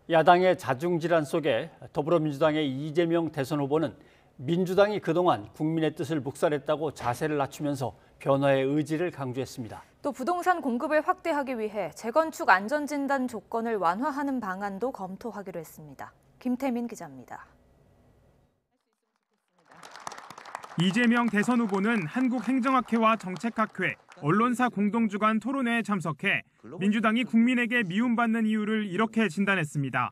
야당의 자중질환 속에 더불어민주당의 이재명 대선 후보는 민주당이 그동안 국민의 뜻을 묵살했다고 자세를 낮추면서 변화의 의지를 강조했습니다. 또 부동산 공급을 확대하기 위해 재건축 안전진단 조건을 완화하는 방안도 검토하기로 했습니다. 김태민 기자입니다. 이재명 대선 후보는 한국행정학회와 정책학회, 언론사 공동주관 토론회에 참석해 민주당이 국민에게 미움받는 이유를 이렇게 진단했습니다.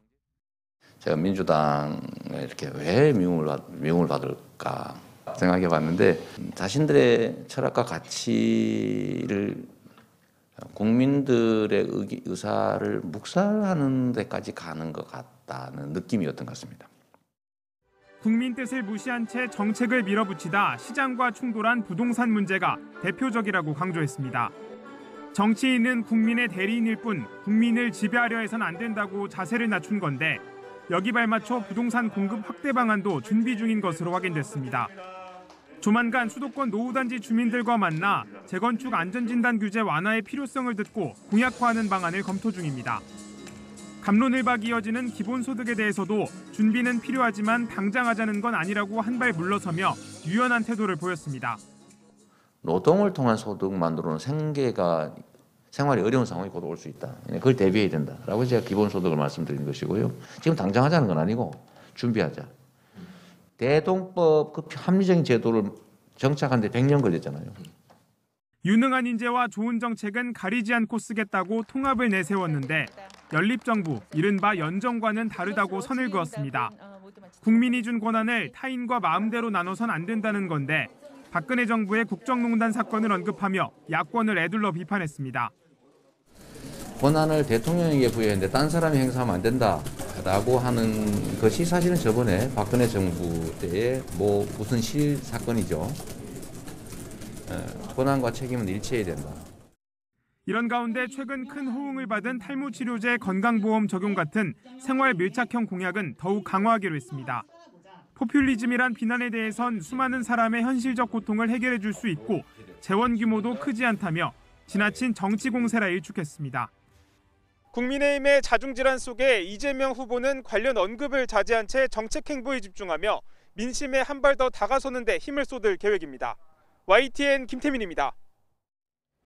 제가 민주당에 이렇게 왜 미움을 받을까 생각해 봤는데 자신들의 철학과 가치를 국민들의 의사를 묵살하는 데까지 가는 것 같다는 느낌이었던 것 같습니다. 국민 뜻을 무시한 채 정책을 밀어붙이다 시장과 충돌한 부동산 문제가 대표적이라고 강조했습니다. 정치인은 국민의 대리인일 뿐 국민을 지배하려 해선 안 된다고 자세를 낮춘 건데 여기 발맞춰 부동산 공급 확대 방안도 준비 중인 것으로 확인됐습니다. 조만간 수도권 노후단지 주민들과 만나 재건축 안전진단 규제 완화의 필요성을 듣고 공약화하는 방안을 검토 중입니다. 갑론을박 이어지는 기본소득에 대해서도 준비는 필요하지만 당장 하자는 건 아니라고 한 발 물러서며 유연한 태도를 보였습니다. 노동을 통한 소득만으로는 생활이 어려운 상황이 곧 올 수 있다. 그걸 대비해야 된다라고 제가 기본소득을 말씀드린 것이고요. 지금 당장 하자는 건 아니고 준비하자. 대동법 그 합리적인 제도를 정착하는데 100년 걸렸잖아요. 유능한 인재와 좋은 정책은 가리지 않고 쓰겠다고 통합을 내세웠는데 연립정부, 이른바 연정과는 다르다고 선을 그었습니다. 국민이 준 권한을 타인과 마음대로 나눠선 안 된다는 건데 박근혜 정부의 국정농단 사건을 언급하며 야권을 에둘러 비판했습니다. 권한을 대통령에게 부여했는데 딴 사람이 행사하면 안 된다라고 하는 것이 사실은 저번에 박근혜 정부 때의 무슨 사건이죠. 권한과 책임은 일치해야 된다. 이런 가운데 최근 큰 호응을 받은 탈모치료제 건강보험 적용 같은 생활 밀착형 공약은 더욱 강화하기로 했습니다. 포퓰리즘이란 비난에 대해선 수많은 사람의 현실적 고통을 해결해 줄 수 있고 재원 규모도 크지 않다며 지나친 정치 공세라 일축했습니다. 국민의힘의 자중질환 속에 이재명 후보는 관련 언급을 자제한 채 정책 행보에 집중하며 민심에 한 발 더 다가서는 데 힘을 쏟을 계획입니다. YTN 김태민입니다.